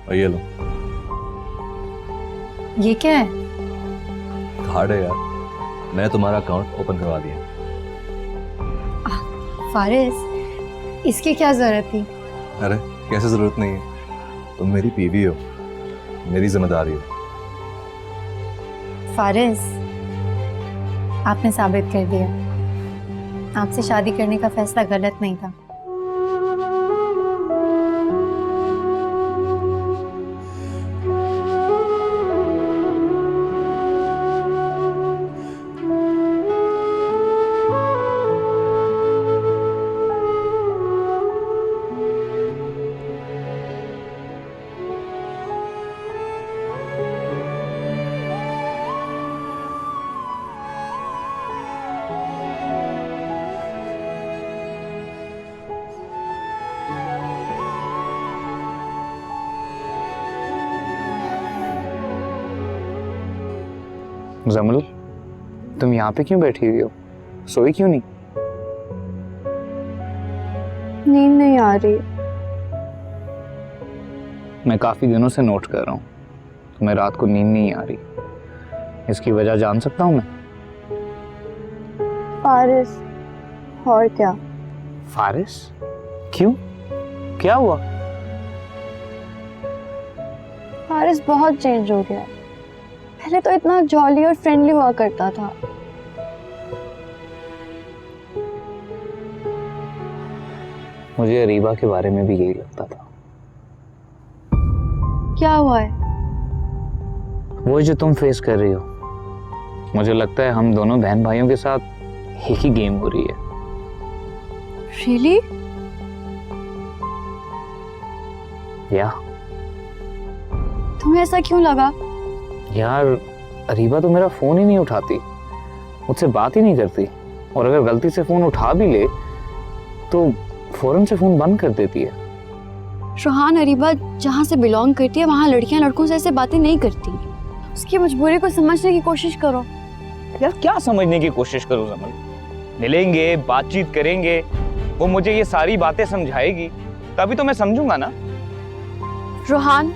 और ये लो, ये क्या है? कार्ड है यार, मैंने तुम्हारा अकाउंट ओपन करवा दिया। फारिस, इसकी क्या जरूरत थी? अरे कैसे जरूरत नहीं है, तुम मेरी बीवी हो, मेरी जिम्मेदारी हो। फारिस, आपने साबित कर दिया आपसे शादी करने का फैसला गलत नहीं था। जमल, तुम यहाँ पे क्यों बैठी हुई हो? सोई क्यों नहीं? नींद नहीं आ रही। मैं काफी दिनों से नोट कर रहा हूँ, तुम्हें रात को नींद नहीं आ रही। इसकी वजह जान सकता हूँ मैं? फारिस, और क्या? फारिस? क्यों? क्या हुआ? फारिस बहुत चेंज हो गया। पहले तो इतना जॉली और फ्रेंडली हुआ करता था। मुझे अरीबा के बारे में भी यही लगता था। क्या हुआ है? वो जो तुम फेस कर रही हो, मुझे लगता है हम दोनों बहन भाइयों के साथ एक ही गेम हो रही है। रियली? या तुम्हें ऐसा क्यों लगा? यार, अरीबा तो मेरा फोन ही नहीं उठाती, मुझसे बात ही नहीं करती, और अगर गलती से फोन उठा भी ले तो फौरन से फोन बंद कर देती है। रोहान, अरीबा जहाँ से बिलोंग करती है वहाँ लड़कियाँ लड़कों से ऐसे बातें नहीं करती। उसकी मजबूरी को समझने की कोशिश करो। यार क्या समझने की कोशिश करूं जमल? मिलेंगे, बातचीत करेंगे, वो मुझे ये सारी बातें समझाएगी, तभी तो मैं समझूंगा ना। रोहान,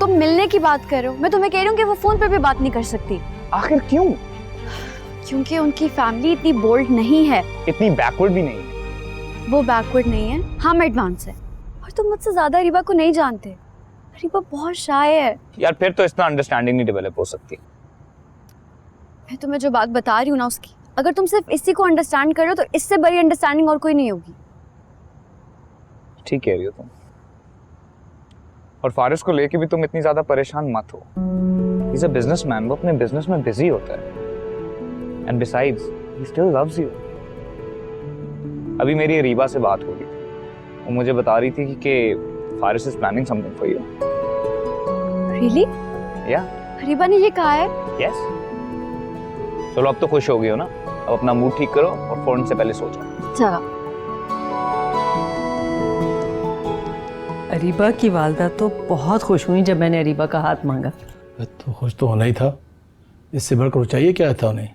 तुम मिलने की बात कर रहे हो, मैं तुम्हें कह रही हूँ कि वो फोन पर भी बात नहीं कर सकती। आखिर क्यों? क्योंकि उनकी फैमिली इतनी बोल्ड नहीं है। इतनी बैकवर्ड भी नहीं। वो बैकवर्ड नहीं है, हम एडवांस है। और तुम मुझसे ज्यादा अरीबा को नहीं जानते। अरीबा बहुत शाय है। यार फिर तो इतना अंडरस्टैंडिंग नहीं डेवलप हो सकती। मैं तुम्हें जो बात बता रही हूँ ना, उसकी अगर तुम सिर्फ इसी को अंडरस्टैंड कर रहे हो तो इससे बड़ी अंडरस्टैंडिंग और कोई नहीं होगी। ठीक कह रही हो तुम। और फारिस को लेके भी तुम इतनी ज्यादा परेशान मत हो। ही इज अ बिजनेसमैन, वो अपने बिजनेस में बिजी होता है। And besides he still loves you. अभी मेरी अरीबा से बात हो रही थी, वो मुझे बता रही थी कि Faris is planning something for you. Really? या अरीबा ने ये कहा है? यस। चलो अब तो खुश हो गई हो ना, अब अपना मूड ठीक करो और फोन से पहले सो जाओ। चलो। अरीबा की वालदा तो बहुत खुश हुई जब मैंने अरीबा का हाथ मांगा। तो खुश तो होना ही था, इससे बढ़कर चाहिए क्या था उन्हें?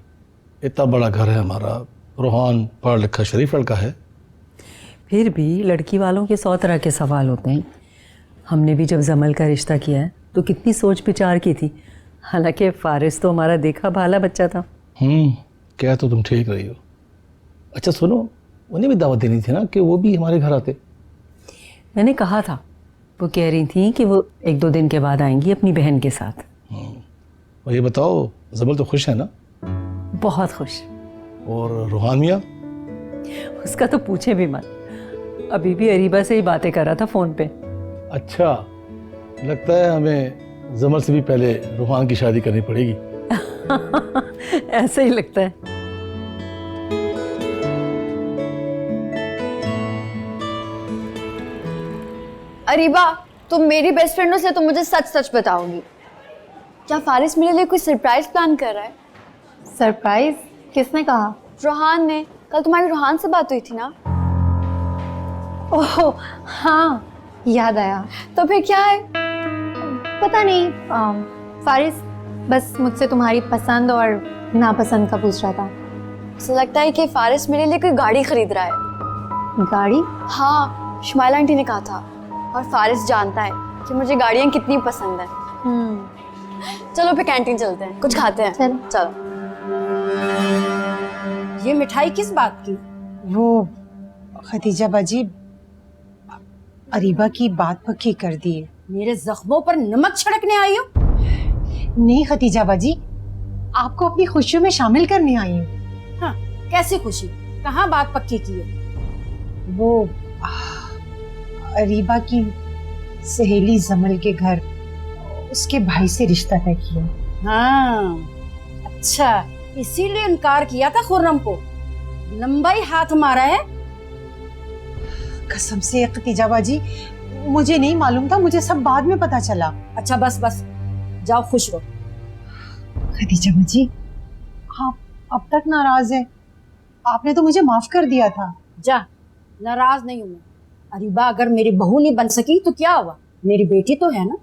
इतना बड़ा घर है हमारा, रोहान पढ़ा लिखा शरीफ लड़का है। फिर भी लड़की वालों के 100 तरह के सवाल होते हैं। हमने भी जब जमल का रिश्ता किया है तो कितनी सोच विचार की थी। हालांकि फारिस तो हमारा देखा भाला बच्चा था। क्या तो तुम ठीक रही हो। अच्छा सुनो, उन्हें भी दावत देनी थी ना कि वो भी हमारे घर आते। मैंने कहा था, वो कह रही थी कि वो 1-2 दिन के बाद आएंगी अपनी बहन के साथ। और ये बताओ, जबल तो खुश है ना? बहुत खुश। और रोहान मियाँ? उसका तो पूछे भी मत, अभी भी अरीबा से ही बातें कर रहा था फ़ोन पे। अच्छा, लगता है हमें जमल से भी पहले रोहान की शादी करनी पड़ेगी। ऐसा ही लगता है। अरीबा, तुम मेरी बेस्ट फ्रेंड हो से तुम मुझे सच सच बताओगी, क्या फारिस मेरे लिए कोई सरप्राइज प्लान कर रहा है? सरप्राइज? किसने कहा? रोहान ने। कल तुम्हारी रोहान से बात हुई थी ना? ओह हाँ, याद आया। तो फिर क्या है? पता नहीं, फारिस बस मुझसे तुम्हारी पसंद और नापसंद का पूछ रहा था। मुझे लगता है कि फारिस मेरे लिए कोई गाड़ी खरीद रहा है। गाड़ी? हाँ, शुमाइला आंटी ने कहा था। और फारिस जानता है कि मुझे गाड़ियाँ कितनी पसंद है। चलो फिर कैंटीन चलते हैं, कुछ खाते हैं। चलो। चलो। ये मिठाई किस बात की? वो खदीजा बाजी अरीबा की बात पक्की कर दी है। मेरे जख्मों पर नमक छिड़कने आई हो? नहीं खदीजा बाजी, आपको अपनी खुशियों में शामिल करने आई हूँ। हाँ, कैसी खुशी? कहाँ बात पक्की की है? वो अरीबा की सहेली जमल के घर उसके भाई से रिश्ता तय किया। हाँ, अच्छा, इसीलिए इनकार किया था खुर्रम को। लंबा ही हाथ मारा है। कसम से खदीजा बाजी, मुझे नहीं मालूम था, मुझे सब बाद में पता चला। अच्छा बस बस, जाओ खुश रहो। खदीजा बाजी, आप अब तक नाराज है? आपने तो मुझे माफ कर दिया था। जा, नाराज नहीं हूं मैं। अरीबा अगर मेरी बहू नहीं बन सकी तो क्या हुआ, मेरी बेटी तो है ना।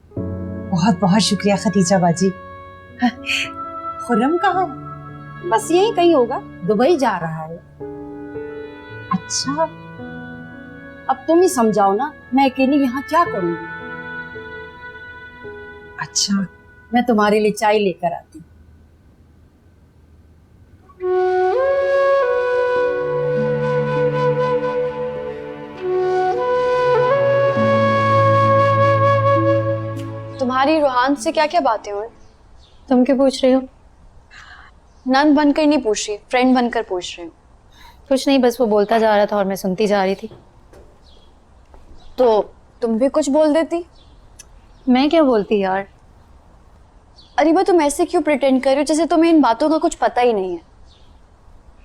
बहुत बहुत शुक्रिया खदीजा बाजी। खुर्रम कहाँ है? बस यही कहीं होगा, दुबई जा रहा है। अच्छा, अब तुम ही समझाओ ना, मैं अकेली यहाँ क्या करूंगी। अच्छा, मैं तुम्हारे लिए चाय लेकर आती हूँ। तुम्हारी रूहान से क्या क्या बातें हुई? तुम क्यों पूछ रही हो? नंद बनकर नहीं पूछ रही, फ्रेंड बनकर पूछ रही हूँ। कुछ नहीं, बस वो बोलता जा रहा था और मैं सुनती जा रही थी। तो तुम भी कुछ बोल देती। मैं क्या बोलती यार? अरीबा तुम ऐसे क्यों प्रिटेंड कर रही हो जैसे तुम्हें इन बातों का कुछ पता ही नहीं है?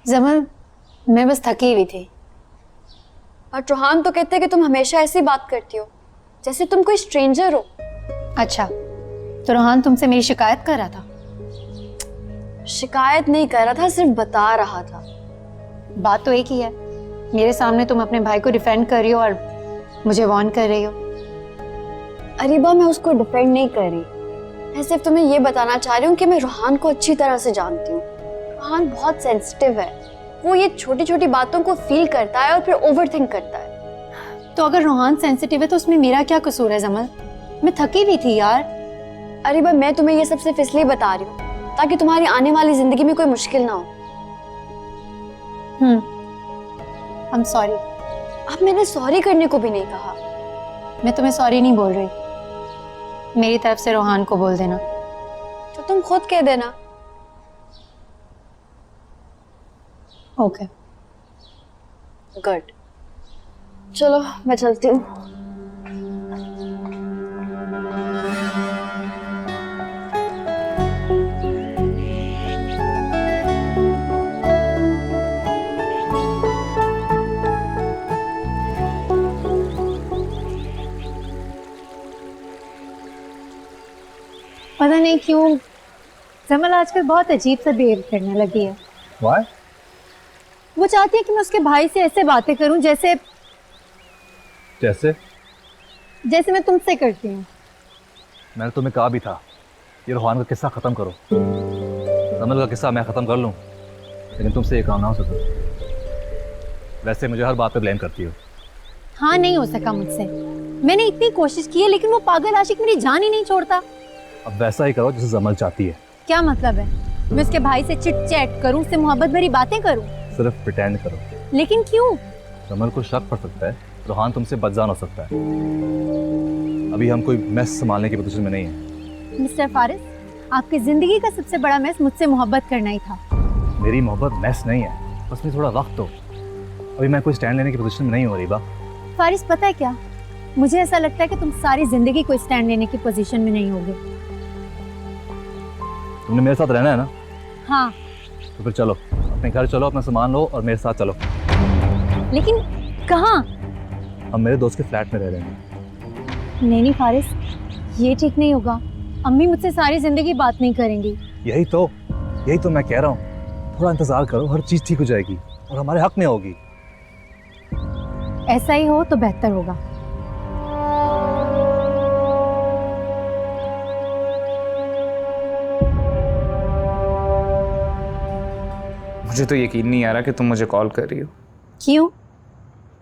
जमल, मैं बस थकी हुई थी। और रूहान तो कहते हैं कि तुम हमेशा ऐसी बात करती हो जैसे तुम कोई स्ट्रेंजर हो। अच्छा, तो रोहान तुमसे मेरी शिकायत कर रहा था? शिकायत नहीं कर रहा था, सिर्फ बता रहा था। बात तो एक ही है। मेरे सामने तुम अपने भाई को डिफेंड कर रही हो और मुझे वार्न कर रही हो। अरीबा, मैं उसको डिफेंड नहीं कर रही, मैं सिर्फ तुम्हें ये बताना चाह रही हूँ कि मैं रूहान को अच्छी तरह से जानती हूँ। रूहान बहुत सेंसिटिव है, वो ये छोटी छोटी बातों को फील करता है और फिर ओवरथिंक करता है। तो अगर रोहान सेंसिटिव है तो उसमें मेरा क्या कसूर है जमल? मैं थकी हुई थी यार। अरीबा, मैं तुम्हें ये सब सिर्फ इसलिए बता रही हूँ ताकि तुम्हारी आने वाली जिंदगी में कोई मुश्किल ना हो। I am sorry. अब मैंने सॉरी करने को भी नहीं कहा। मैं तुम्हें सॉरी नहीं बोल रही, मेरी तरफ से रोहान को बोल देना। तो तुम खुद कह देना। ओके। गुड, चलो मैं चलती हूँ। पता नहीं क्यों जमल आजकल बहुत अजीब सा बिहेव करने लगी है। Why? वो चाहती है कि मैं उसके भाई से ऐसे बातें करूं जैसे जैसे मैं तुमसे करती हूँ। मैंने तुम्हें कहा भी था, ये रोहान का किस्सा खत्म करो। जमल का किस्सा मैं खत्म कर लूँ, लेकिन तुमसे ये काम ना हो सका। वैसे मुझे हर बात पे ब्लेम करती हो। हाँ, नहीं हो सका मुझसे। मैंने इतनी कोशिश की है लेकिन वो पागल आशिक मेरी जान ही नहीं छोड़ता। अब वैसा ही करो जैसे जमल चाहती है। क्या मतलब है? मैं उसके भाई से चिट चैट करूं, उससे मोहब्बत भरी बातें करूं? सिर्फ प्रिटेंड करो। लेकिन क्यों? जमल को शक पड़ सकता है, रोहान तुमसे बदजान हो सकता है। अभी हम कोई मैस संभालने की पोजीशन में नहीं है। मिस्टर फारिस, आपकी जिंदगी का सबसे बड़ा मैस मुझसे मोहब्बत करना ही था। मेरी मोहब्बत मैस नहीं है, बस मुझे थोड़ा वक्त दो। अभी मैं कोई स्टैंड लेने की पोजीशन में नहीं हूँ रीबा। फारिस, पता है क्या, मुझे ऐसा लगता है कि तुम सारी जिंदगी कोई स्टैंड लेने की पोजीशन में नहीं होगे। तुमने मेरे साथ रहना है ना? हाँ। तो फिर चलो, अपने घर चलो, अपना सामान लो और मेरे साथ चलो। लेकिन कहाँ? हम मेरे दोस्त के फ्लैट में रह रहे हैं। नहीं फारिस, ये ठीक नहीं होगा। अम्मी मुझसे सारी जिंदगी बात नहीं करेंगी। यही तो मैं कह रहा हूँ, थोड़ा इंतजार करो, हर चीज ठीक हो जाएगी और हमारे हक में होगी। ऐसा ही हो तो बेहतर होगा। मुझे तो यकीन नहीं आ रहा कि तुम मुझे कॉल कर रही हो। क्यों?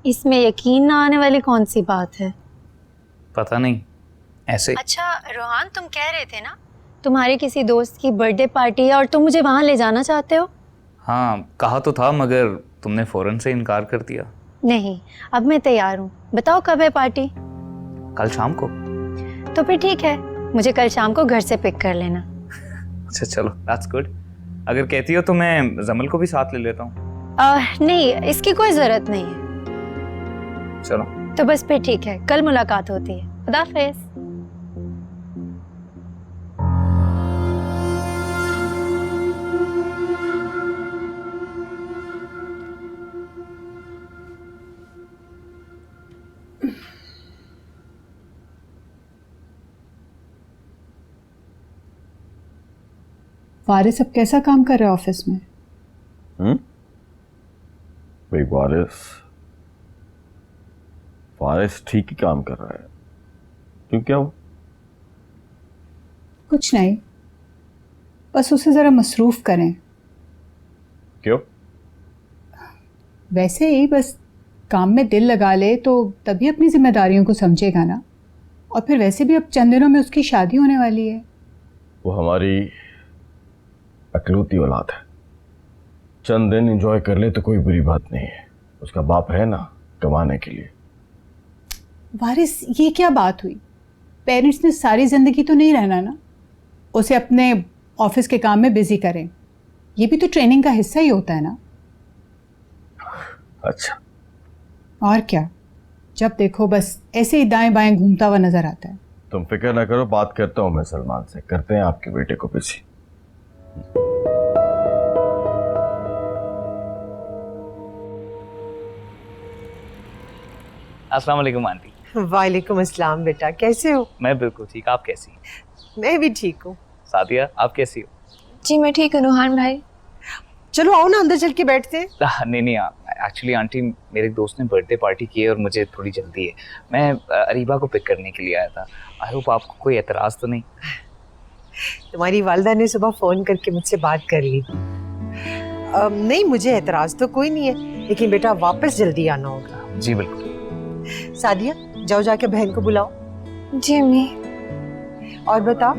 इसमें यकीन ना आने वाली कौन सी बात है? पता नहीं, ऐसे ही। अच्छा रोहान, तुम कह रहे थे ना तुम्हारे किसी दोस्त की बर्थडे पार्टी है और तुम मुझे वहां ले जाना चाहते हो? हाँ कहा तो था, मगर तुमने फौरन से इनकार कर दिया। नहीं, अब मैं तैयार हूँ। बताओ कब है पार्टी? कल शाम को। तो फिर ठीक है, मुझे कल शाम को घर से पिक कर लेना। अच्छा चलो, दैट्स गुड। अगर कहती हो तो मैं जमल को भी साथ ले लेता हूँ। नहीं, इसकी कोई जरूरत नहीं है। चलो तो बस फिर ठीक है, कल मुलाकात होती है। खुदा हाफिज। वारिस अब कैसा काम कर रहे हैं ऑफिस में? भाई वारिस ठीक ही काम कर रहा है। क्यों, क्या हो? कुछ नहीं, बस उसे जरा मसरूफ करें। क्यों? वैसे ही बस काम में दिल लगा ले तो तभी अपनी जिम्मेदारियों को समझेगा ना। और फिर वैसे भी अब चंद दिनों में उसकी शादी होने वाली है। वो हमारी अकलौती औलाद है। चंद दिन एंजॉय कर ले तो कोई बुरी बात नहीं है। उसका बाप है ना कमाने के लिए। वारिस, ये क्या बात हुई? पेरेंट्स ने सारी जिंदगी तो नहीं रहना ना। उसे अपने ऑफिस के काम में बिजी करें, ये भी तो ट्रेनिंग का हिस्सा ही होता है ना। अच्छा, और क्या, जब देखो बस ऐसे ही दाएं बाएं घूमता हुआ नजर आता है। तुम फिक्र ना करो, बात करता हूँ मैं सलमान से। करते हैं आपके बेटे को बिजी। अस्सलाम वालेकुम आंटी। वालेकुम अस्सलाम बेटा, कैसे हो? मैं बिल्कुल ठीक, आप कैसी हैं? मैं भी ठीक हूँ। सादिया आप कैसी हो? जी मैं ठीक हूँ रोहान भाई। चलो आओ ना अंदर चल के बैठते हैं। नहीं एक्चुअली आंटी, मेरे दोस्त ने बर्थडे पार्टी की है और मुझे थोड़ी जल्दी है। मैं अरीबा को पिक करने के लिए आया था। आई होप आपको कोई एतराज़ तो नहीं? तुम्हारी वालदा ने सुबह फ़ोन करके मुझसे बात कर ली। नहीं, मुझे एतराज़ तो कोई नहीं है, लेकिन बेटा वापस जल्दी आना होगा। जी बिल्कुल। सादिया जाओ जाके बहन को बुलाओ। जी अम्मी। और बता,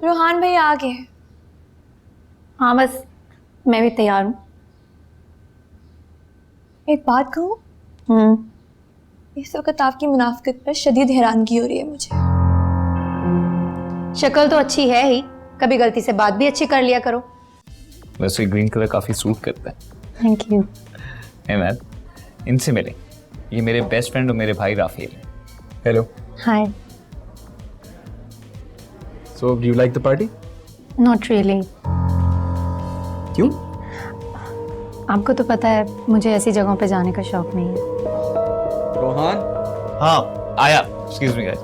रोहान भाई आ गए? हाँ बस मैं भी तैयार हूँ। एक बात कहूँ, इस वक्त आपकी मुनाफिकत पर शदीद हैरानगी हो रही है मुझे। शक्ल तो अच्छी है ही, कभी गलती से बात भी अच्छी कर लिया करो। वैसे ग्रीन कलर काफ़ी सूट करता है। Thank you. है मैम, इनसे मिले। ये मेरे बेस्ट फ्रेंड और मेरे भाई राफेल हैं। Hello. Hi. So do you like the party? Not really. क्यों? आपको तो पता है मुझे ऐसी जगहों पे जाने का शौक नहीं है। रोहान। हाँ आया। Excuse me guys.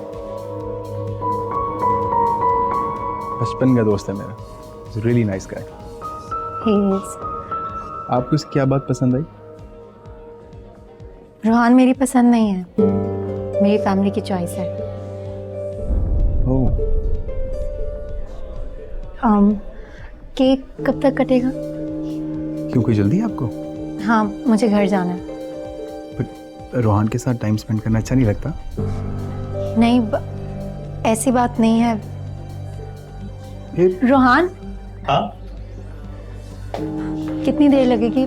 बचपन का दोस्त है मेरा, really nice guy. He is। आपको उसकी क्या बात पसंद आई? रोहान मेरी पसंद नहीं है, मेरी फैमिली की चॉइस है। ओह, केक कब तक कटेगा? क्यों, कोई जल्दी है आपको? हाँ मुझे घर जाना है। रोहान के साथ टाइम स्पेंड करना अच्छा नहीं लगता? नहीं ऐसी बात नहीं है। फिर? रोहान। हाँ? कितनी देर लगेगी?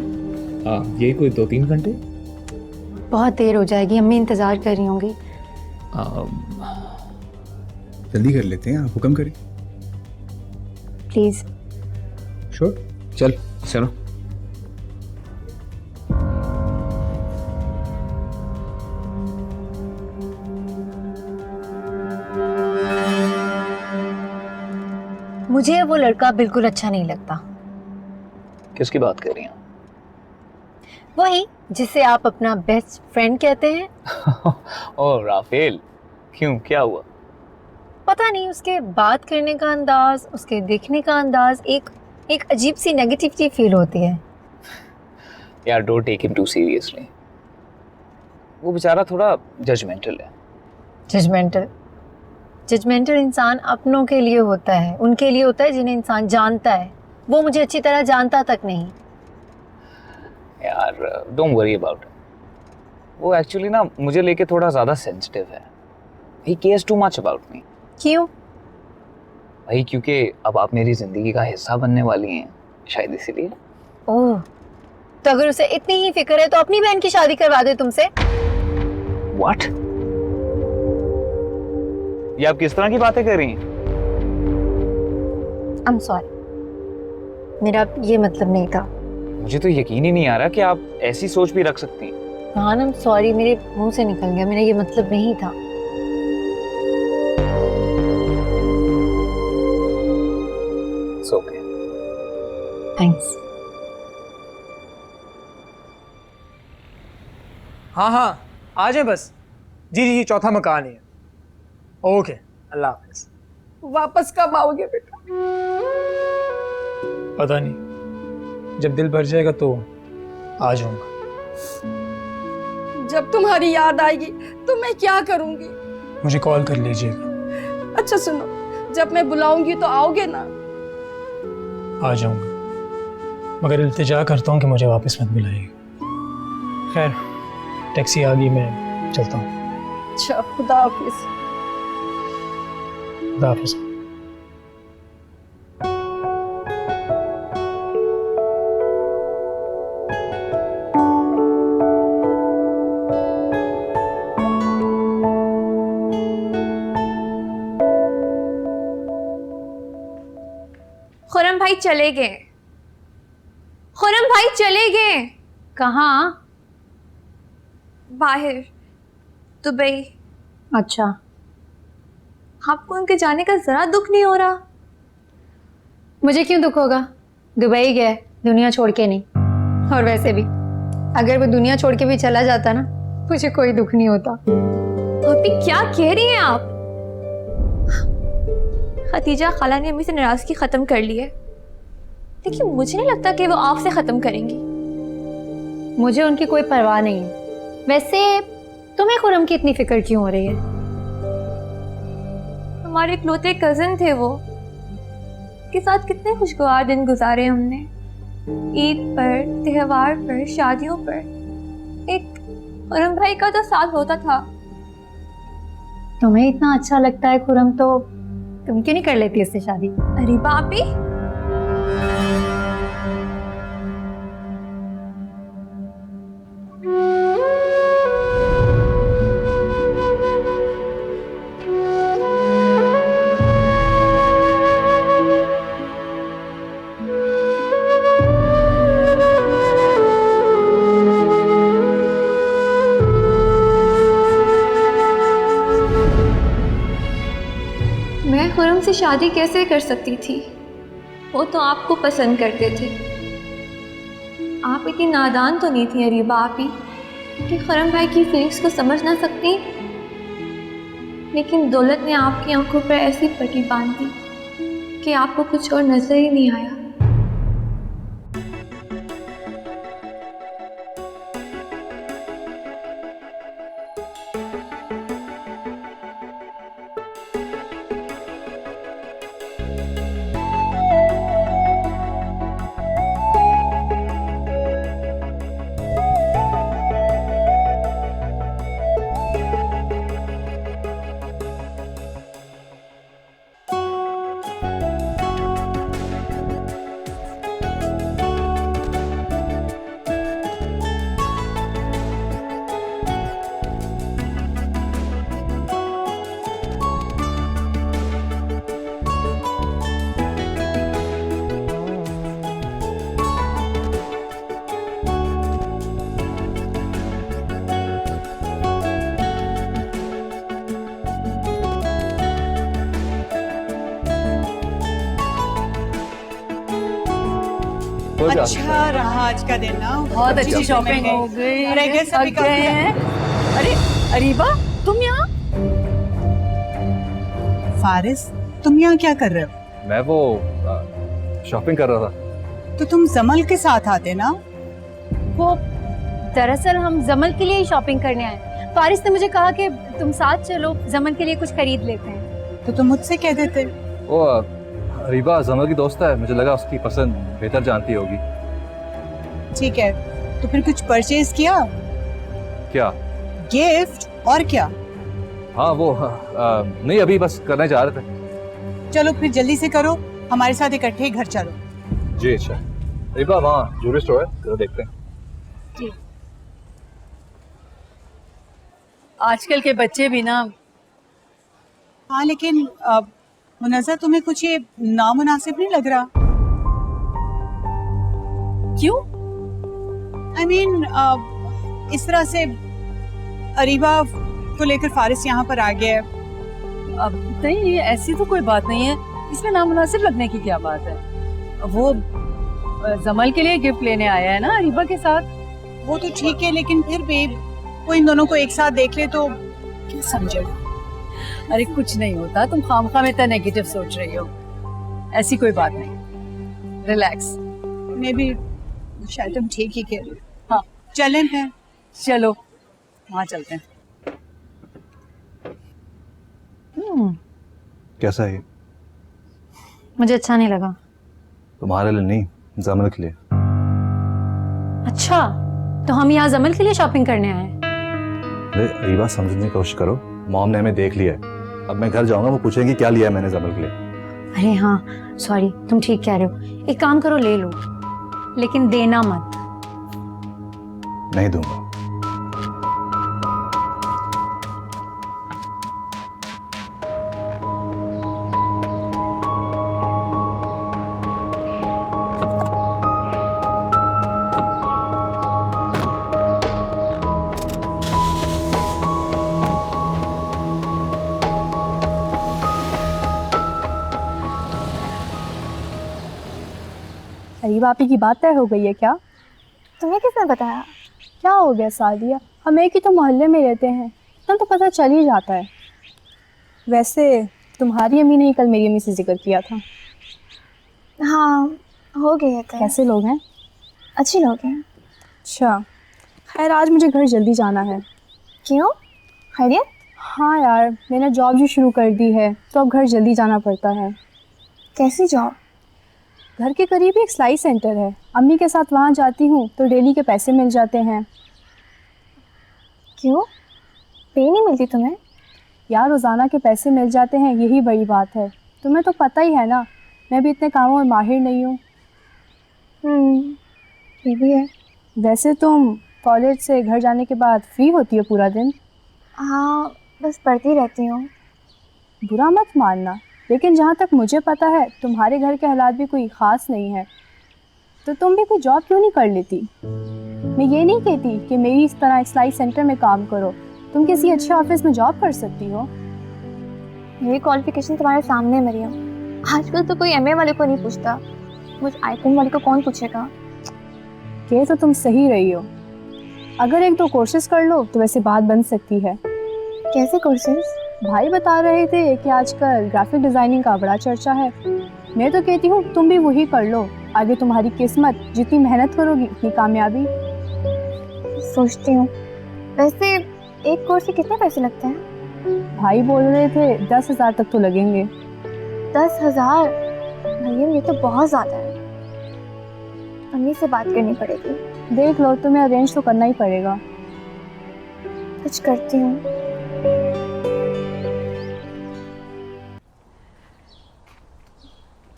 ये कोई 2-3 घंटे। बहुत देर हो जाएगी, अम्मी इंतजार कर रही होंगी। जल्दी कर लेते हैं, आप हुक्म करें। प्लीज। श्योर, चलो। मुझे वो लड़का बिल्कुल अच्छा नहीं लगता। किसकी बात कर रही हैं? वही जिसे आप अपना बेस्ट फ्रेंड कहते हैं। ओह राफेल, क्यों, क्या हुआ? पता नहीं, उसके बात करने का अंदाज, उसके देखने का अंदाज, एक अजीब सी नेगेटिविटी फील होती है। यार don't take him too seriously. वो बेचारा थोड़ा जजमेंटल है। जजमेंटल इंसान अपनों के लिए होता है, उनके लिए होता है जिन्हें इंसान जानता है। वो मुझे अच्छी तरह जानता तक नहीं। यार डोंट वरी अबाउट इट। वो एक्चुअली ना मुझे लेके थोड़ा ज़्यादा सेंसिटिव है। He cares too much about me. क्यों? भाई क्योंकि अब आप मेरी ज़िंदगी का हिस्सा बनने वाली हैं, शायद इसीलिए। ओह, तो अगर उसे इतनी ही फिक्र है तो अपनी बहन की शादी करवा दे तुमसे। What? ये आप किस तरह की बातें कर रही हैं? I'm sorry, मेरा ये मतलब नहीं था। मुझे तो यकीन ही नहीं आ रहा कि आप ऐसी सोच भी रख सकती हैं। हाँ, I'm sorry, मेरे मुंह से निकल गया, मेरा ये मतलब नहीं था। It's okay. थैंक्स। हाँ हाँ आ जाए बस। जी जी जी, चौथा मकान ही है। ओके, अल्लाह हाफिज। वापस कब आओगे बेटा? पता नहीं, जब दिल भर जाएगा तो आ जाऊंगा। जब तुम्हारी याद आएगी तो मैं क्या करूंगी? मुझे कॉल कर लीजिएगा। अच्छा सुनो, जब मैं बुलाऊंगी तो आओगे ना? आ जाऊंगा, मगर इल्तिजा करता हूँ कि मुझे वापस मत बुलाइएगा। खैर, टैक्सी आ गई, मैं चलता हूँ। अच्छा, खुदा हाफिज। खुदा हाफिज। खुरम भाई चले गए। खुरम भाई चले गए। कहाँ? बाहर, दुबई। अच्छा, आपको उनके जाने का जरा दुख नहीं हो रहा? मुझे क्यों दुख होगा? दुबई गए, दुनिया छोड़ के नहीं। और वैसे भी अगर वो दुनिया छोड़ के भी चला जाता ना, मुझे कोई दुख नहीं होता। अभी क्या कह रही हैं आप? खतीजा खाला ने अम्मी से नाराजगी खत्म कर ली है, लेकिन मुझे नहीं लगता कि वो आपसे खत्म करेंगी। मुझे उनकी कोई परवाह नहीं है। वैसे तुम्हें खुरम की इतनी फिक्र क्यों हो रही है? हमारे इकलौते कजन थे वो, के साथ कितने खुशगवार दिन गुजारे हमने। ईद पर, त्योहार पर, शादियों पर। एक खुरम भाई का तो साथ होता था। तुम्हें इतना अच्छा लगता है खुरम, तो तुम क्यों नहीं कर लेती इससे शादी? अरे बापी, मैं खुरम से शादी कैसे कर सकती थी? वो तो आपको पसंद करते थे। आप इतनी नादान तो नहीं थी अरीबा आपी कि खुरम भाई की फीलिंग्स को समझ ना सकती। लेकिन दौलत ने आपकी आंखों पर ऐसी पट्टी बांध दी कि आपको कुछ और नजर ही नहीं आया। अच्छा रहा आज का दिन ना। बहुत अच्छी शॉपिंग हो गई। अरे अरीबा, तुम यहाँ? फारिस, तुम यहाँ क्या कर रहे हो? मैं वो शॉपिंग कर रहा था। तो तुम जमल के साथ आते ना। वो दरअसल हम जमल के लिए ही शॉपिंग करने आए। फारिस ने मुझे कहा कि तुम साथ चलो, जमल के लिए कुछ खरीद लेते हैं। तो तुम मुझसे कह देते। वो रीबा जमल की दोस्त है, मुझे लगा उसकी पसंद बेहतर जानती होगी। ठीक है, तो फिर कुछ परचेज किया? क्या? गिफ्ट और क्या? हाँ वो नहीं, अभी बस करने जा रहे थे। चलो फिर जल्दी से करो, हमारे साथ इकट्ठे ही घर चलो। जी अच्छा। रिबा वहाँ ज्वेलरी स्टोर है, जरा देखते हैं। आजकल के बच्चे भी ना। हाँ लेकिन मुनज़्ज़ा तुम्हें कुछ ये नामुनासिब नहीं लग रहा? क्यों? I mean, इस तरह से अरीबा को लेकर फारिस यहाँ पर आ गया है। अब नहीं, ऐसी तो कोई बात नहीं है, इसमें नामुनासिब लगने की क्या बात है। वो जमल के लिए गिफ्ट लेने आया है ना अरीबा के साथ। वो तो ठीक है, लेकिन फिर भी वो इन दोनों को एक साथ देख ले तो क्या समझेगा? अरे कुछ नहीं होता, तुम खामखा में इतना नेगेटिव सोच रही हो। ऐसी कोई बात नहीं, रिलैक्स। मैं भी शायद तुम ठीक ही कह रही हो। हाँ चलें फिर। चलो वहाँ चलते हैं। कैसा है ये? मुझे अच्छा नहीं लगा। तुम्हारे लिए नहीं, जमल के लिए। अच्छा, तो हम यहाँ जमल के लिए शॉपिंग करने आए हैं? अरे रीवा, समझने की कोशिश करो। मॉम ने हमें देख लिया है, अब मैं घर जाऊंगा, वो पूछेंगे क्या लिया है मैंने जमल के लिए। अरे हाँ सॉरी, तुम ठीक कह रहे हो। एक काम करो, ले लो, लेकिन देना मत। नहीं दूंगा। अरीबा आपी की बात तय हो गई है क्या? तुम्हें किसने बताया? क्या हो गया सादिया, हम एक ही तो मोहल्ले में रहते हैं, इतना तो पता चल ही जाता है। वैसे तुम्हारी अम्मी ने ही कल मेरी अम्मी से जिक्र किया था। हाँ हो गया था। कैसे लोग हैं? अच्छे लोग हैं। अच्छा, खैर आज मुझे घर जल्दी जाना है। क्यों, खैरियत? हाँ यार, मैंने जॉब भी शुरू कर दी है तो अब घर जल्दी जाना पड़ता है। कैसी जॉब? घर के करीब ही एक सिलाई सेंटर है, अम्मी के साथ वहाँ जाती हूँ तो डेली के पैसे मिल जाते हैं। क्यों, पे नहीं मिलती तुम्हें? यार रोज़ाना के पैसे मिल जाते हैं, यही बड़ी बात है। तुम्हें तो पता ही है ना, मैं भी इतने कामों में माहिर नहीं हूँ। ये भी है। वैसे तुम कॉलेज से घर जाने के बाद फ्री होती हो पूरा दिन? हाँ बस पढ़ती रहती हूँ। बुरा मत मानना, लेकिन जहाँ तक मुझे पता है तुम्हारे घर के हालात भी कोई ख़ास नहीं है, तो तुम भी कोई जॉब क्यों नहीं कर लेती? मैं ये नहीं कहती कि मेरी इस तरह सिलाई सेंटर में काम करो, तुम किसी अच्छे ऑफिस में जॉब कर सकती हो। मेरी क्वालिफिकेशन तुम्हारे सामने है मरियम। आजकल तो कोई एमए वाले को नहीं पूछता, मुझ आईकॉन वाले को कौन पूछेगा? ये तो तुम सही रही हो, अगर एक दो कोर्सेज कर लो तो वैसे बात बन सकती है। कैसे कोर्सेज? भाई बता रहे थे कि आजकल ग्राफिक डिज़ाइनिंग का बड़ा चर्चा है। मैं तो कहती हूँ तुम भी वही कर लो, आगे तुम्हारी किस्मत, जितनी मेहनत करोगी उतनी कामयाबी। सोचती हूँ। वैसे एक कोर्स के कितने पैसे लगते हैं? भाई बोल रहे थे 10,000 तक तो लगेंगे। 10,000? मरियम ये तो बहुत ज़्यादा है, अम्मी से बात करनी पड़ेगी। देख लो, तुम्हें अरेंज तो करना ही पड़ेगा। कुछ करती हूँ।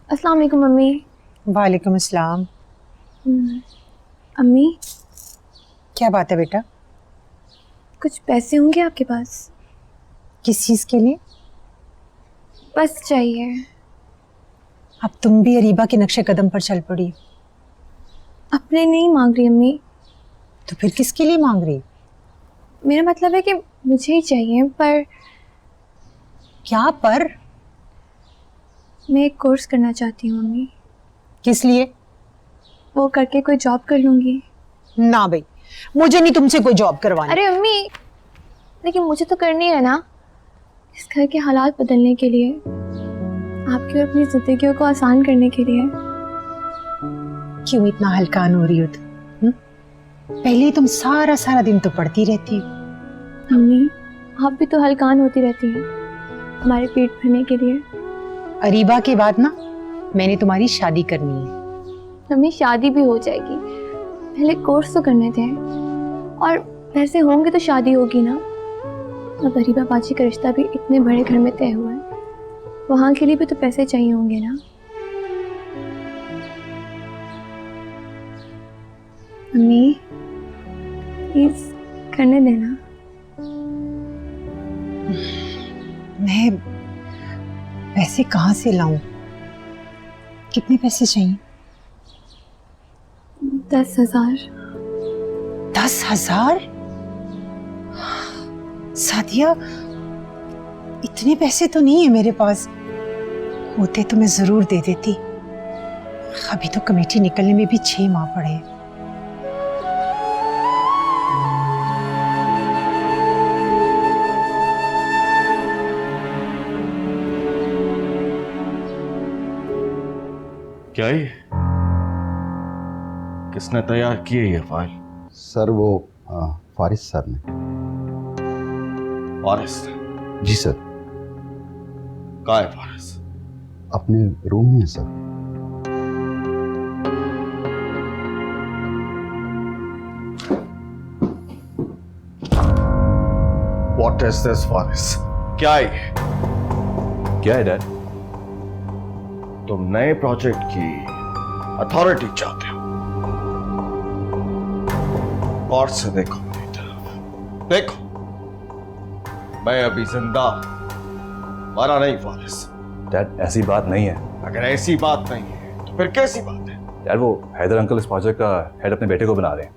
अस्सलाम वालेकुम मम्मी। वालेकुम अस्सलाम। अम्मी क्या बात है बेटा? कुछ पैसे होंगे आपके पास? किस चीज़ के लिए? बस चाहिए। अब तुम भी अरीबा के नक्शे कदम पर चल पड़ी। अपने नहीं मांग रही अम्मी। तो फिर किसके लिए मांग रही? मेरा मतलब है कि मुझे ही चाहिए। पर क्या पर? मैं एक कोर्स करना चाहती हूँ अम्मी। किस लिए? वो करके कोई जॉब कर लूँगी। ना भाई, मुझे नहीं तुमसे कोई जॉब करवानी। अरे अम्मी, लेकिन मुझे तो करनी है ना, इस घर के हालात बदलने के लिए, आपकी और अपनी जिंदगियों को आसान करने के लिए। क्यों इतना हल्कान हो रही हो तुम? पहले तुम सारा सारा दिन तो पढ़ती रहती हो। अम्मी आप भी तो हल्कान होती रहती हैं हमारे पेट भरने के लिए। अरीबा के बाद ना मैंने तुम्हारी शादी करनी है। अम्मी शादी भी हो जाएगी, पहले कोर्स तो करने थे। और पैसे होंगे तो शादी होगी ना। अब अरीबा बाजी का रिश्ता भी इतने बड़े घर में तय हुआ है, वहाँ के लिए भी तो पैसे चाहिए होंगे ना। अम्मी प्लीज करने देना। मैं पैसे कहाँ से लाऊं? कितने पैसे चाहिए? 10,000। 10,000? सादिया, इतने पैसे तो नहीं है मेरे पास। होते तो मैं जरूर दे देती। अभी तो कमेटी निकलने में भी 6 माह पड़े हैं। क्या ये? किसने तैयार की है ये फाइल? सर वो फारिस सर ने। फारिस? जी सर। कहाँ है फारिस? अपने रूम में है sir. What is this, Faris? क्या है ये? क्या है डैड? तुम नए प्रोजेक्ट की अथॉरिटी चाहते हो? और से देखो मेरी तरफ, देखो मैं अभी जिंदा मरा नहीं फारिस। डैड ऐसी बात नहीं है। अगर ऐसी बात नहीं है तो फिर कैसी बात है? डैड वो हैदर अंकल इस प्रोजेक्ट का हेड अपने बेटे को बना रहे हैं।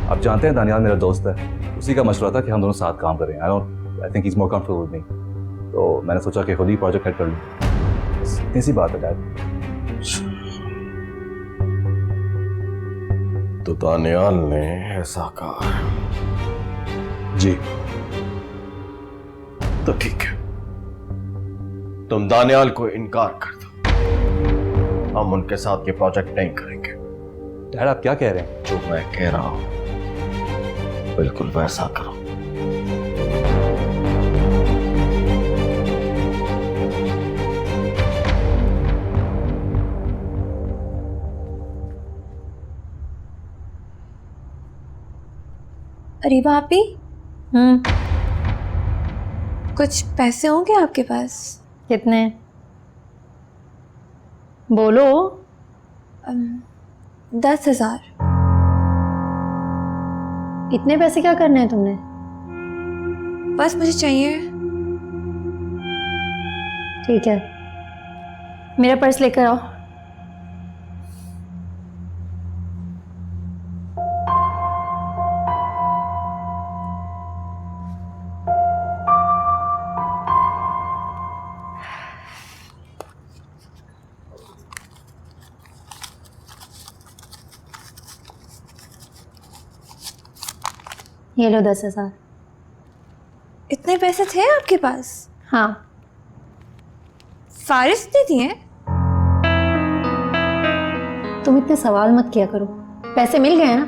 आप जानते हैं दानियाल मेरा दोस्त है, उसी का मशवरा था कि हम दोनों साथ काम करें। I think he is more comfortable with me, तो मैंने सोचा कि खुद ही प्रोजेक्ट हेड कर लूं। बस इतनी सी बात है डैड। तो दानियाल ने ऐसा कहा? जी। तो ठीक है, तुम दानियाल को इनकार कर दो। हम उनके साथ ये प्रोजेक्ट नहीं करेंगे। डैड आप क्या कह रहे हैं? जो मैं कह रहा हूं बिल्कुल वैसा करो। अरीबा आपी, कुछ पैसे होंगे आपके पास? कितने? बोलो। 10,000। इतने पैसे क्या करने हैं तुमने? बस मुझे चाहिए। ठीक है, मेरा पर्स लेकर आओ। ये लो 10,000। इतने पैसे थे आपके पास? हाँ। फारिस ने दिए? तुम इतने सवाल मत किया करो, पैसे मिल गए ना,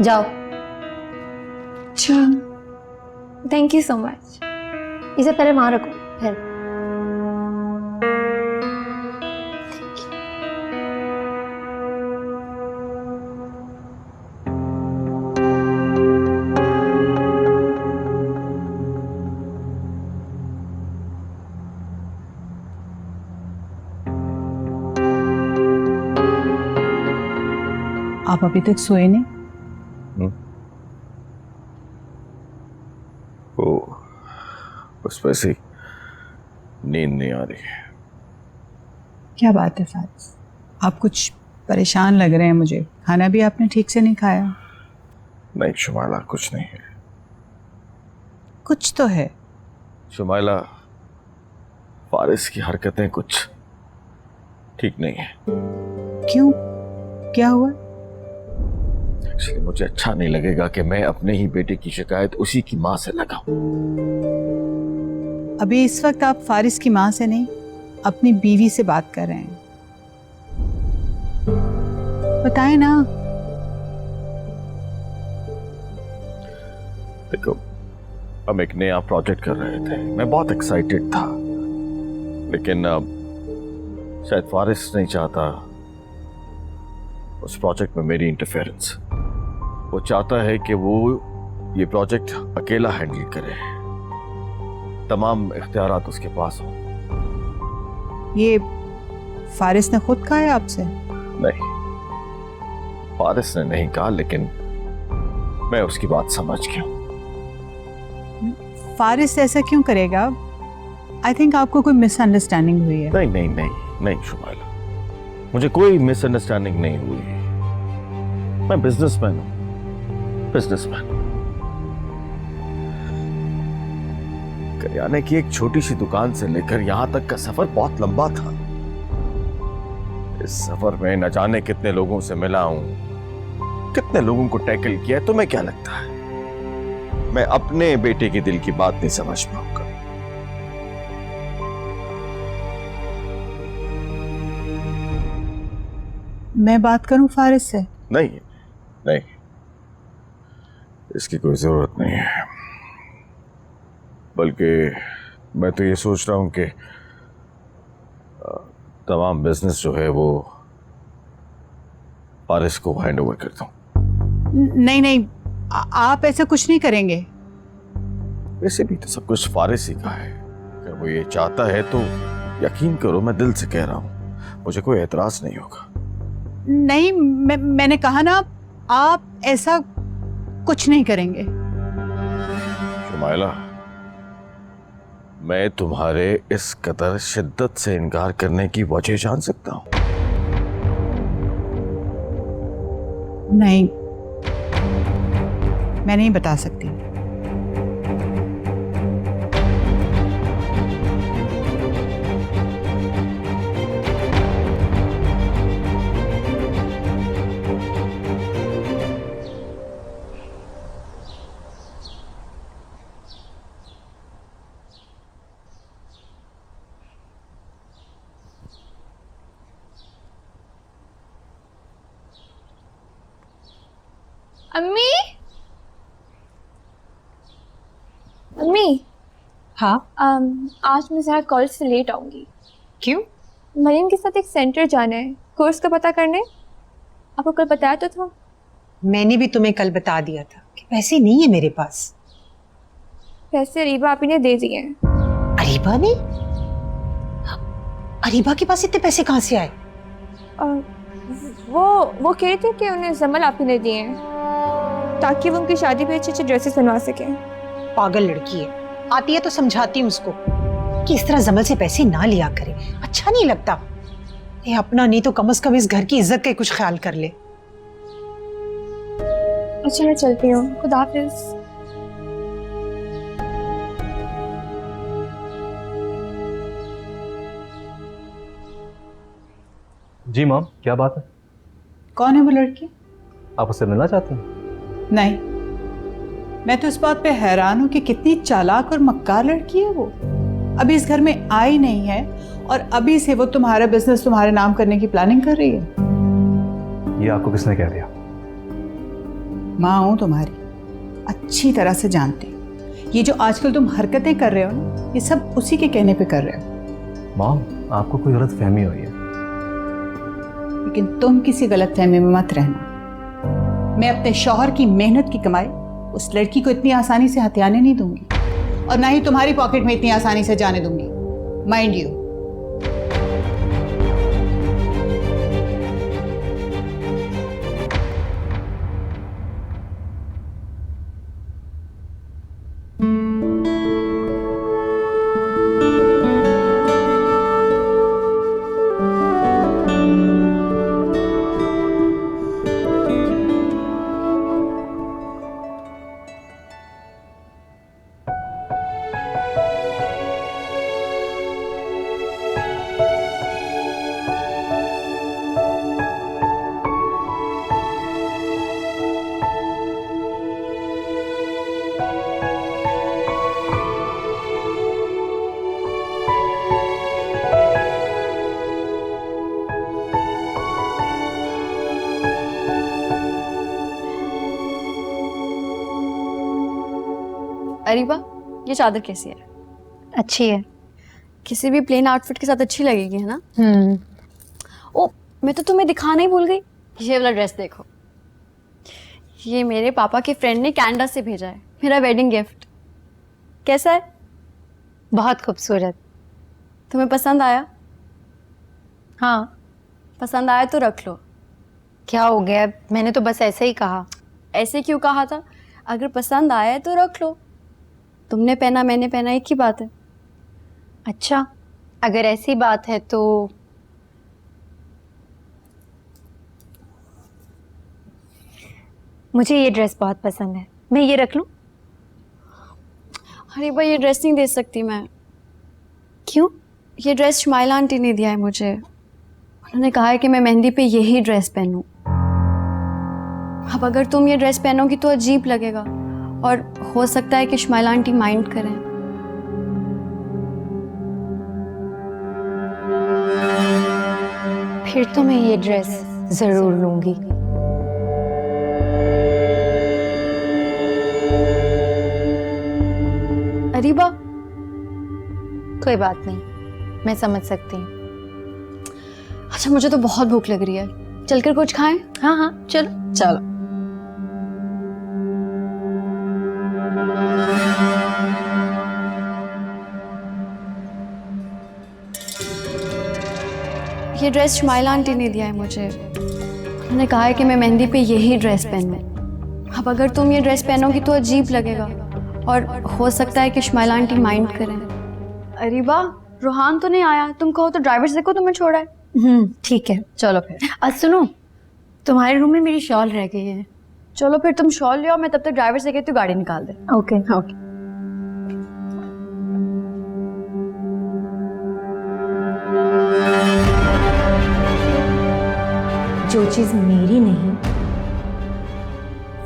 जाओ। अच्छा, थैंक यू सो मच। इसे पहले वहां रखो, फिर। आप अभी तक सोए नहीं? ओ, बस वैसे नींद नहीं आ रही है। क्या बात है फारिस, आप कुछ परेशान लग रहे हैं मुझे। खाना भी आपने ठीक से नहीं खाया। नहीं शुमाइला, कुछ नहीं है। कुछ तो है। शुमाइला, फारिस की हरकतें कुछ ठीक नहीं है। क्यों, क्या हुआ? एक्चुअली मुझे अच्छा नहीं लगेगा कि मैं अपने ही बेटे की शिकायत उसी की माँ से लगाऊं। अभी इस वक्त आप फारिस की माँ से नहीं, अपनी बीवी से बात कर रहे हैं। बताएं ना। देखो, हम एक नया प्रोजेक्ट कर रहे थे, मैं बहुत एक्साइटेड था, लेकिन शायद फारिस नहीं चाहता उस प्रोजेक्ट में मेरी इंटरफेरेंस। वो चाहता है कि वो ये प्रोजेक्ट अकेला हैंडल करे, तमाम इख्तियारात उसके पास हो। ये फारिस ने खुद कहा है आपसे? नहीं, फारिस ने नहीं कहा, लेकिन मैं उसकी बात समझ गया। फारिस ऐसा क्यों करेगा? आई थिंक आपको कोई मिसअंडरस्टैंडिंग हुई है। नहीं नहीं नहीं नहीं शुमाइला, मुझे कोई मिसअंडरस्टैंडिंग नहीं हुई। मैं बिजनेसमैन हूं, बिजनेसमैन। करियाने की एक छोटी सी दुकान से लेकर यहां तक का सफर बहुत लंबा था। इस सफर में न जाने कितने लोगों से मिला हूं, कितने लोगों को टैकल किया। तुम्हें क्या लगता है मैं अपने बेटे के दिल की बात नहीं समझ पाऊंगा? मैं बात करूं फारिस से? नहीं नहीं, इसकी कोई जरूरत नहीं है। बल्कि मैं तो ये सोच रहा हूं कि तमाम बिजनेस जो है वो फारिस को हैंड ओवर कर दूं। नहीं नहीं, आप ऐसा कुछ नहीं करेंगे। वैसे भी तो सब कुछ फारिस ही का है। अगर वो ये चाहता है तो यकीन करो, मैं दिल से कह रहा हूं, मुझे कोई एतराज नहीं होगा। नहीं, मैंने कहा ना, आप ऐसा कुछ नहीं करेंगे। शुमाइला, मैं तुम्हारे इस कदर शिद्दत से इनकार करने की वजह जान सकता हूं? नहीं, मैं नहीं बता सकती। अम्मी, अम्मी। हाँ? आज मैं जरा कॉलेज से लेट आऊंगी। क्यों? मरीम के साथ एक सेंटर जाना है कोर्स का पता करने। आपको कल बताया तो था। मैंने भी तुम्हें कल बता दिया था कि पैसे नहीं है मेरे पास। पैसे अरीबा आप ही ने दे दिए हैं। अरीबा ने? अरीबा के पास इतने पैसे कहाँ से आए? वो कह रहे थे कि उन्हें जमल आप ही ने दिए हैं ताकि वो उनकी शादी पे अच्छे अच्छे ड्रेसेस बनवा सके। पागल लड़की है, आती है तो समझाती हूँ उसको कि इस तरह जमल से पैसे ना लिया करे, अच्छा नहीं लगता। ये अपना नहीं तो कम से कम इस घर की इज्जत का कुछ ख्याल कर ले। अच्छा मैं चलती हूँ, खुदा हाफिज। जी मॉम, क्या बात है? कौन है वो लड़की? आप उससे मिलना चाहती हैं? नहीं, मैं तो इस बात पे हैरान हूं कि कितनी चालाक और मक्कार लड़की है वो। अभी इस घर में आई नहीं है और अभी से वो तुम्हारा बिजनेस तुम्हारे नाम करने की प्लानिंग कर रही है। ये आपको किसने कह दिया? माँ हूं तुम्हारी, अच्छी तरह से जानती हूँ। ये जो आजकल तुम हरकतें कर रहे हो ना, ये सब उसी के कहने पे कर रहे हो। मॉम, आपको कोई गलत फहमी हुई है। लेकिन तुम किसी गलत फहमी में मत रहना। मैं अपने शौहर की मेहनत की कमाई उस लड़की को इतनी आसानी से हथियाने नहीं दूंगी और ना ही तुम्हारी पॉकेट में इतनी आसानी से जाने दूंगी। Mind you. अरीबा, ये चादर कैसी है? अच्छी है। किसी भी प्लेन आउटफिट के साथ अच्छी लगेगी, है ना? ओ, मैं तो तुम्हें दिखाना ही भूल गई। ये वाला ड्रेस देखो, ये मेरे पापा के फ्रेंड ने कनाडा से भेजा है, मेरा वेडिंग गिफ्ट। कैसा है? बहुत खूबसूरत। तुम्हें पसंद आया? हाँ। पसंद आया तो रख लो। क्या हो गया? मैंने तो बस ऐसे ही कहा। ऐसे क्यों कहा था? अगर पसंद आया तो रख लो। तुमने पहना मैंने पहना एक ही बात है। अच्छा, अगर ऐसी बात है तो मुझे ये ड्रेस बहुत पसंद है, मैं ये रख लूं? अरे भाई, ये ड्रेस नहीं दे सकती मैं। क्यों? ये ड्रेस शुमाइला आंटी ने दिया है मुझे। उन्होंने कहा है कि मैं मेहंदी पे यही ड्रेस पहनूं। अब अगर तुम ये ड्रेस पहनोगी तो अजीब लगेगा और हो सकता है कि शुमाइला आंटी माइंड करें। फिर तो मैं ये ड्रेस जरूर लूंगी। अरीबा, कोई बात नहीं, मैं समझ सकती हूँ। अच्छा, मुझे तो बहुत भूख लग रही है, चलकर कुछ खाएं? हाँ हाँ, चलो चलो। ये ड्रेस शुमाइला आंटी ने दिया है मुझे। उन्होंने कहा है कि मैं मेहंदी पे यही ड्रेस पहनूं। अब अगर तुम ये ड्रेस पहनोगी तो अजीब लगेगा और हो सकता है कि शुमाइला आंटी माइंड करें। अरीबा, रोहान तो नहीं आया, तुम कहो तो ड्राइवर से को तुम्हें छोड़ा है। ठीक है, चलो फिर। सुनो, तुम्हारे रूम में मेरी शॉल रह गई है। चलो फिर तुम शॉल ले आओ, मैं तब तक ड्राइवर से कहती हूँ गाड़ी निकाल दे। Okay okay. जो चीज मेरी नहीं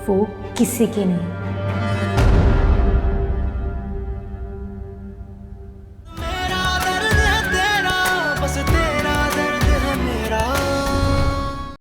वो किसी की नहीं।